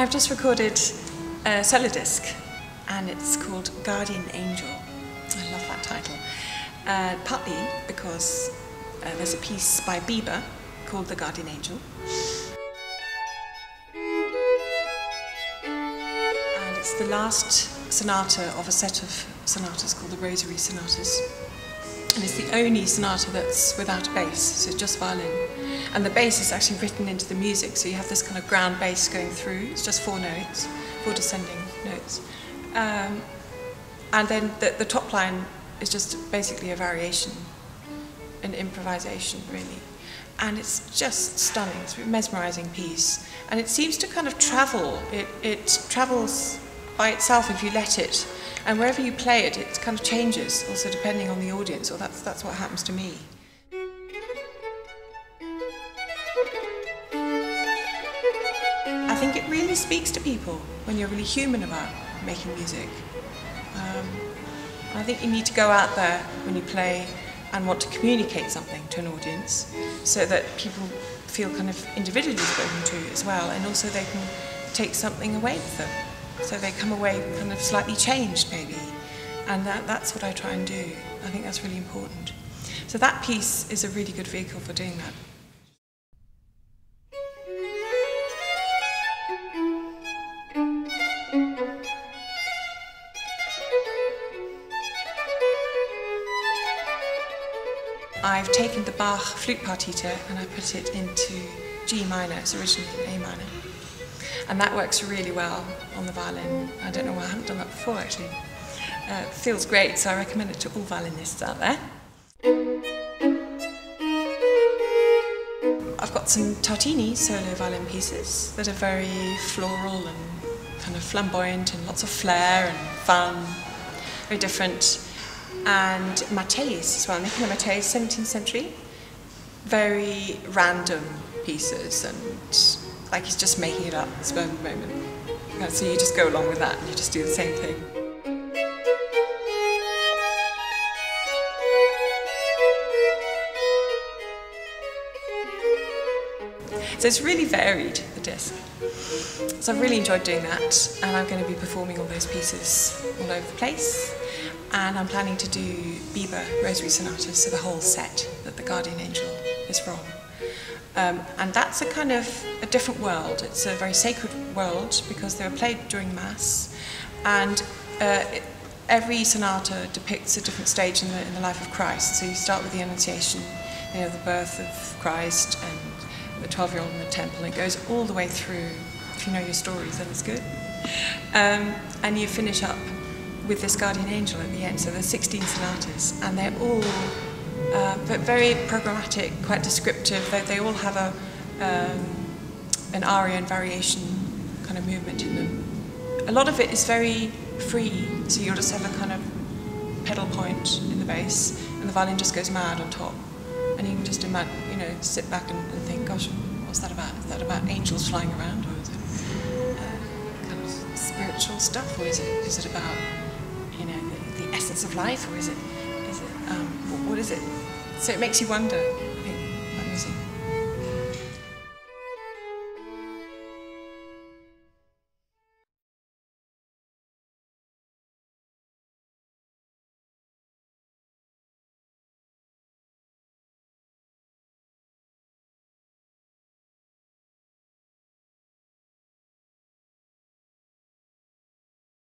I've just recorded a solo disc, and it's called Guardian Angel. I love that title. Partly because there's a piece by Bieber called The Guardian Angel. And it's the last sonata of a set of sonatas called the Rosary Sonatas. And it's the only sonata that's without a bass, so it's just violin. And the bass is actually written into the music, so you have this kind of ground bass going through. It's just 4 notes, 4 descending notes. And then the top line is just basically a variation, an improvisation, really. And it's just stunning. It's a mesmerizing piece. And it seems to kind of travel. It travels by itself if you let it. And wherever you play it, it kind of changes, also depending on the audience, or that's what happens to me. I think it really speaks to people when you're really human about making music. I think you need to go out there when you play and want to communicate something to an audience so that people feel kind of individually spoken to as well, and also they can take something away with them. So they come away kind of slightly changed, maybe. And that's what I try and do. I think that's really important. So that piece is a really good vehicle for doing that. I've taken the Bach flute partita and I put it into G minor. It's originally A minor. And that works really well on the violin. I don't know why I haven't done that before, actually. It feels great, so I recommend it to all violinists out there. I've got some Tartini solo violin pieces that are very floral and kind of flamboyant and lots of flair and fun, very different. And Matthäus as well, Nicola Matthäus, 17th century. Very random pieces, and like he's just making it up at the spur of the moment. So you just go along with that and you just do the same thing. So it's really varied, the disc. So I've really enjoyed doing that, and I'm going to be performing all those pieces all over the place. And I'm planning to do Bieber Rosary Sonatas, so the whole set that the Guardian Angel is from. And that's a kind of a different world. It's a very sacred world because they were played during Mass, and every sonata depicts a different stage in the life of Christ. So you start with the Annunciation, you know, the birth of Christ and the 12-year-old in the temple, and it goes all the way through. If you know your stories, then it's good. And you finish up with this Guardian Angel at the end. So there's 16 sonatas, and they're all but very programmatic, quite descriptive. They all have an aria and variation kind of movement in them. A lot of it is very free, so you'll just have a kind of pedal point in the bass, and the violin just goes mad on top. And you can just imagine, you know, sit back and think, gosh, what's that about? Is that about angels flying around, or is it kind of spiritual stuff, or is it about, you know, the essence of life, or is it what is it? So it makes you wonder.